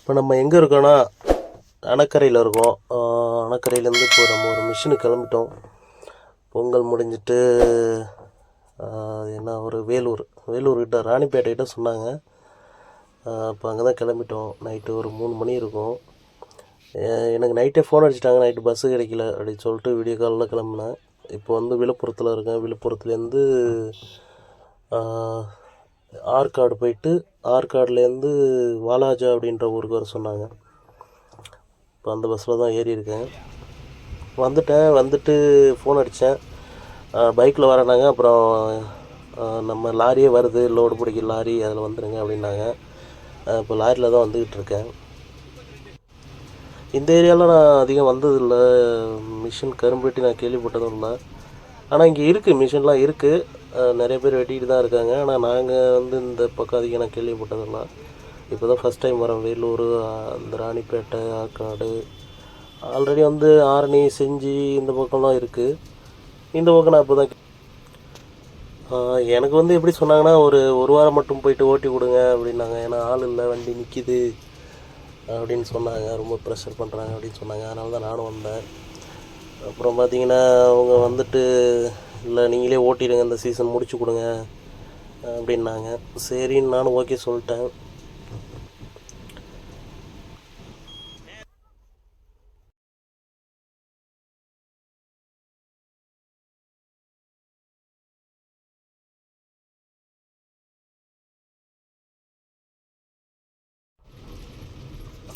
இப்போ நம்ம எங்கே இருக்கோன்னா அணக்கரையில் இருக்கோம். அணக்கரையிலேருந்து இப்போ நம்ம ஒரு மிஷினுக்கு கிளம்பிட்டோம். பொங்கல் முடிஞ்சிட்டு என்ன ஒரு வேலூர்கிட்ட ராணிப்பேட்டைகிட்ட சொன்னாங்க. இப்போ அங்கே தான் கிளம்பிட்டோம். நைட்டு ஒரு 3 மணி இருக்கும். எனக்கு நைட்டே ஃபோன் அடிச்சிட்டாங்க, நைட்டு பஸ்ஸு கிடைக்கல அப்படின்னு சொல்லிட்டு வீடியோ காலில் கிளம்புனேன். இப்போ வந்து விழுப்புரத்தில் இருக்கேன். விழுப்புரத்துலேருந்து ஆற்காடு போயிட்டு ஆற்காடுலேருந்து வாலாஜா அப்படின்ற ஊருக்கு வர சொன்னாங்க. இப்போ அந்த பஸ்ஸில் தான் ஏறி இருக்கேன். வந்துட்டு ஃபோன் அடித்தேன். பைக்கில் வரேனாங்க. அப்புறம் நம்ம லாரியே வருது, லோடு பிடிக்கிற லாரி, அதில் வந்துடுங்க அப்படின்னாங்க. இப்போ லாரியில் தான் வந்துக்கிட்டு இருக்கேன். இந்த ஏரியாவில் நான் அதிகம் வந்ததில்லை. மிஷின் கரும்பு நான் கேள்விப்பட்டதும் இல்லை. ஆனால் இங்கே இருக்குது, மிஷின்லாம் இருக்குது. நிறைய பேர் வெட்டிகிட்டு தான் இருக்காங்க. ஆனால் நாங்கள் வந்து இந்த பக்கம் அதிகம் நான் கேள்விப்பட்டதில்லை. இப்போ தான் ஃபஸ்ட் டைம் வரேன். வேலூர், இந்த ராணிப்பேட்டை, ஆற்காடு, ஆல்ரெடி வந்து ஆரணி, செஞ்சி இந்த பக்கம்லாம் இருக்குது. இந்த பக்கம் நான் இப்போ தான் எனக்கு வந்து எப்படி சொன்னாங்கன்னா, ஒரு வாரம் மட்டும் போயிட்டு ஓட்டி கொடுங்க அப்படின்னாங்க. ஏன்னா ஆள் இல்லை, வண்டி நிற்கிது அப்படின்னு சொன்னாங்க. ரொம்ப ப்ரெஷர் பண்ணுறாங்க அப்படின்னு சொன்னாங்க. அதனால தான் நானும் வந்தேன். அப்புறம் பார்த்தீங்கன்னா அவங்க வந்துட்டு, இல்லை நீங்களே ஓட்டிடுங்க, இந்த சீசன் முடிச்சு கொடுங்க அப்படின்னாங்க. சரின்னு நானும் ஓகே சொல்லிட்டேன்.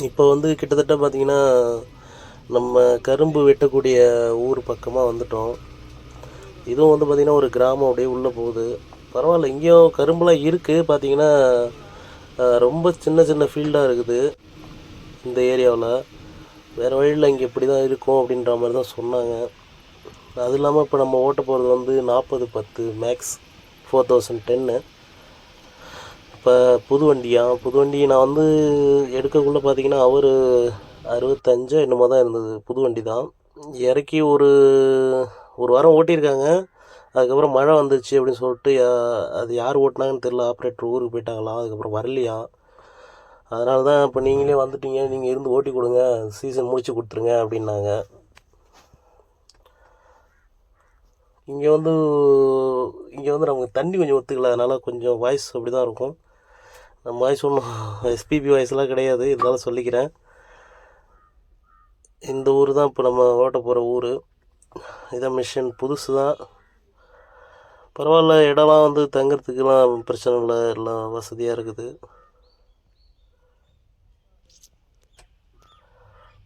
இப்போ வந்து கிட்டத்தட்ட பார்த்திங்கன்னா நம்ம கரும்பு வெட்டக்கூடிய ஊர் பக்கமாக வந்துட்டோம். இதுவும் வந்து பார்த்திங்கன்னா ஒரு கிராமம் அப்படியே உள்ளே போகுது. பரவாயில்ல, இங்கேயும் கரும்புலாம் இருக்குது. பார்த்திங்கன்னா ரொம்ப சின்ன சின்ன ஃபீல்டாக இருக்குது இந்த ஏரியாவில். வேறு வழியில் இங்கே இப்படி தான் இருக்கும் அப்படின்ற மாதிரி தான் சொன்னாங்க. அது இல்லாமல் இப்போ நம்ம ஓட்ட போகிறது வந்து 40-10 மேக்ஸ் 4010. இப்போ புது வண்டி நான் வந்து எடுக்கக்குள்ளே பார்த்திங்கன்னா அவர் 65 என்னமோ தான் இருந்தது. புது வண்டி தான். இறக்கி ஒரு வாரம் ஓட்டியிருக்காங்க. அதுக்கப்புறம் மழை வந்துச்சு அப்படின்னு சொல்லிட்டு அது யார் ஓட்டினாங்கன்னு தெரில. ஆப்ரேட்டர் ஊருக்கு போயிட்டாங்களாம், அதுக்கப்புறம் வரலையாம். அதனால தான் இப்போ நீங்களே வந்துட்டீங்க, நீங்கள் இருந்து ஓட்டி கொடுங்க, சீசன் முடிச்சு கொடுத்துருங்க அப்படின்னாங்க. இங்கே வந்து நமக்கு தண்ணி கொஞ்சம் ஒத்துக்கல, அதனால் கொஞ்சம் வாய்ஸ் அப்படி தான் இருக்கும். நம்ம வாய்ஸ் ஒன்றும் எஸ்பிபி வாய்ஸ்லாம் கிடையாது, இருந்தாலும் சொல்லிக்கிறேன். இந்த ஊர் தான் இப்போ நம்ம ஓட்ட போகிற ஊர். இதான் மிஷின், புதுசு தான். பரவாயில்ல, இடம்லாம் வந்து தங்கிறதுக்கெலாம் பிரச்சனை இல்லை, எல்லாம் வசதியாக இருக்குது.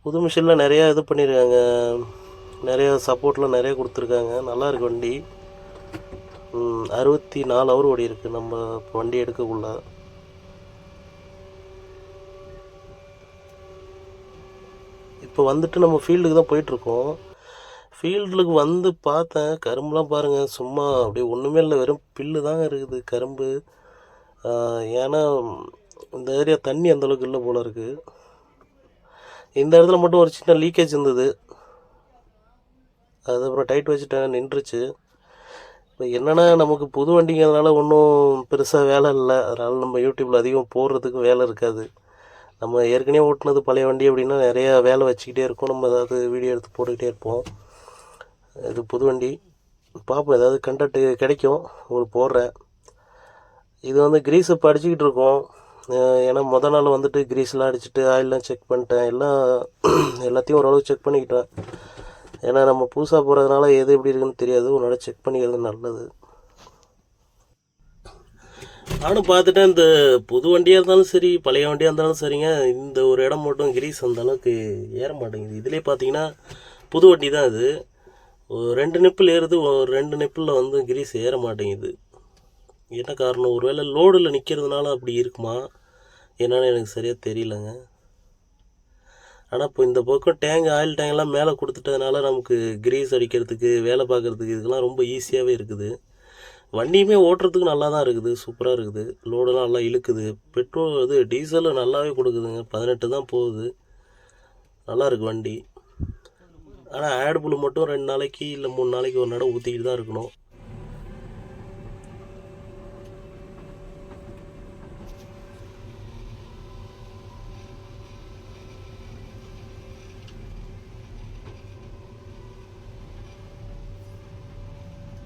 புது மிஷினில் நிறையா இது பண்ணியிருக்காங்க, நிறையா சப்போர்ட்லாம் நிறையா கொடுத்துருக்காங்க. நல்லா இருக்கு வண்டி. 64 ஹவர் ஓடி இருக்குது நம்ம வண்டி எடுக்கக்குள்ள. இப்போ வந்துட்டு நம்ம ஃபீல்டுக்கு தான் போயிட்டுருக்கோம். ஃபீல்டுக்கு வந்து பார்த்தேன், கரும்புலாம் பாருங்கள், சும்மா அப்படியே ஒன்றுமே இல்லை, வெறும் பில்லு தாங்க இருக்குது கரும்பு. ஏன்னா இந்த ஏரியா தண்ணி அந்தளவுக்கு இல்லை போல் இருக்குது. இந்த இடத்துல மட்டும் ஒரு சின்ன லீக்கேஜ் இருந்தது, அதுக்கப்புறம் டைட் வச்சுட்டேன், நின்றுச்சு. இப்போ என்னென்னா நமக்கு புது வண்டிங்கிறதுனால ஒன்றும் பெருசாக வேலை இல்லை. அதனால் நம்ம யூடியூப்பில் அதிகம் போடுறதுக்கு வேலை இருக்காது. நம்ம ஏற்கனவே ஓட்டினது பழைய வண்டி அப்படின்னா நிறையா வேலை வச்சுக்கிட்டே இருக்கும், நம்ம ஏதாவது வீடியோ எடுத்து போட்டுக்கிட்டே இருப்போம். இது புது வண்டி, பார்ப்போம் ஏதாவது கண்டென்ட் கிடைக்கும் உங்களுக்கு போடுறேன். இது வந்து கிரீஸ் இப்போ அடிச்சுக்கிட்டு இருக்கோம். ஏன்னா நாள் வந்துட்டு கிரீஸ்லாம் அடிச்சுட்டு ஆயிலெலாம் செக் பண்ணிட்டேன், எல்லாத்தையும் ஓரளவு செக் பண்ணிக்கிட்டேன். ஏன்னா நம்ம புதுசாக போகிறதுனால எது எப்படி இருக்குன்னு தெரியாது, ஒரு நாள் செக் பண்ணிக்கிறது நல்லது. நானும் பார்த்துட்டேன், இந்த புது வண்டியாக இருந்தாலும் சரி, பழைய வண்டியாக இருந்தாலும் சரிங்க, இந்த ஒரு இடம் மட்டும் கிரீஸ் அந்த அளவுக்கு ஏற மாட்டேங்குது. இதிலே பார்த்தீங்கன்னா புது வண்டி தான் இது. ஒரு 2 நிப்பிள் ஏறுது, ஒரு 2 நிப்பிளில் வந்து கிரீஸ் ஏற மாட்டேங்குது. என்ன காரணம்? ஒருவேளை லோடில் நிற்கிறதுனால அப்படி இருக்குமா என்னன்னு எனக்கு சரியாக தெரியலங்க. ஆனால் இப்போ இந்த பக்கம் ஆயில் டேங்கெல்லாம் மேலே கொடுத்துட்டதுனால நமக்கு கிரீஸ் அடிக்கிறதுக்கு, வேலை பார்க்குறதுக்கு இதுக்கெல்லாம் ரொம்ப ஈஸியாகவே இருக்குது. வண்டியுமே ஓட்டுறதுக்கு நல்லா தான் இருக்குது, சூப்பராக இருக்குது. லோடெல்லாம் நல்லா இழுக்குது. பெட்ரோல் டீசலு நல்லாவே கொடுக்குதுங்க. 18 தான் போகுது. நல்லா இருக்குது வண்டி. ஆனால் ஆட் புல் மட்டும் 2 நாளைக்கு இல்லை 3 நாளைக்கு ஒரு நடை ஊற்றிக்கிட்டு தான் இருக்கணும்.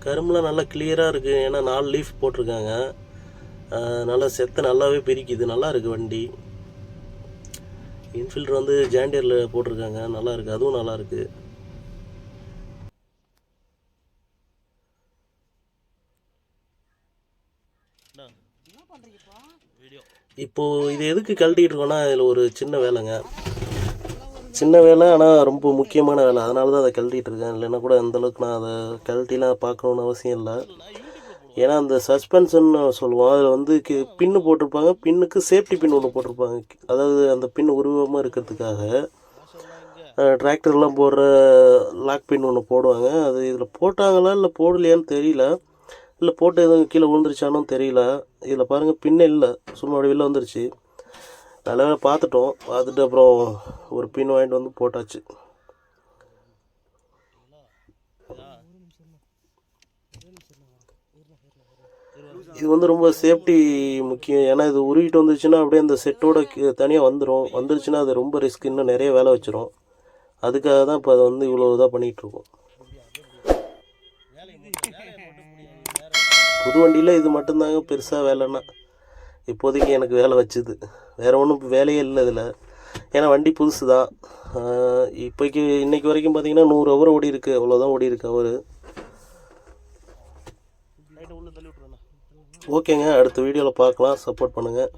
கரும்புலாம் நல்லா கிளியராக இருக்குது. ஏன்னா 4 லீஃப் போட்டிருக்காங்க. நல்லா செத்தை நல்லாவே பிரிக்குது. நல்லா இருக்குது வண்டி. இன்ஃபில்டர் வந்து ஜாண்டியரில் போட்டிருக்காங்க. நல்லா இருக்குது, அதுவும் நல்லா இருக்குது. இப்போது இது எதுக்கு கழட்டிகிட்டு இருக்கோன்னா இதில் ஒரு சின்ன வேலைங்க. சின்ன வேலை, ஆனால் ரொம்ப முக்கியமான வேலை. அதனால தான் அதை கழட்டிகிட்டு இருக்கேன். இல்லைன்னா கூட அந்தளவுக்கு நான் அதை கழட்டிலாம் பார்க்கணுன்னு அவசியம் இல்லை. ஏன்னா அந்த சஸ்பென்ஷன் சொல்லுவோம், அதில் வந்து பின்னு போட்டிருப்பாங்க. பின்னுக்கு சேஃப்டி பின் ஒன்று போட்டிருப்பாங்க. அதாவது அந்த பின் உருவமாக இருக்கிறதுக்காக டிராக்டர்லாம் போடுற லாக் பின் ஒன்று போடுவாங்க. அது இதில் போட்டாங்களா இல்லை போடலையான்னு தெரியல. இல்லை போட்டு எதுவும் கீழே விழுந்துருச்சானும் தெரியல. இதில் பாருங்கள், பின்னே இல்லை, சும்மா அப்படி வெளில வந்துருச்சு. நல்ல வேலை பார்த்துட்டோம். பார்த்துட்டு அப்புறம் ஒரு பின் வாங்கிட்டு வந்து போட்டாச்சு. இது வந்து ரொம்ப சேஃப்டி முக்கியம். ஏன்னா இது உருவிட்டு வந்துருச்சுன்னா அப்படியே அந்த செட்டோட தனியாக வந்துருச்சுன்னா அது ரொம்ப ரிஸ்க், இன்னும் நிறைய வேலை வச்சிரும். அதுக்காக தான் இப்போ அதை வந்து இவ்வளோ இதாக பண்ணிகிட்ருக்கோம். புது வண்டியில் இது மட்டும்தாங்க பெருசாக வேலைன்னா இப்போதைக்கு எனக்கு வேலை வச்சுது. வேறு ஒன்றும் வேலையே இல்லை இதில். ஏன்னா வண்டி புதுசு தான். இப்போக்கி இன்றைக்கி வரைக்கும் பார்த்திங்கன்னா 100 ஹவர் ஓடி இருக்குது. அவ்வளோதான் ஓடி இருக்கு அவர். ஓகேங்க, அடுத்த வீடியோவில் பார்க்கலாம். சப்போர்ட் பண்ணுங்கள்.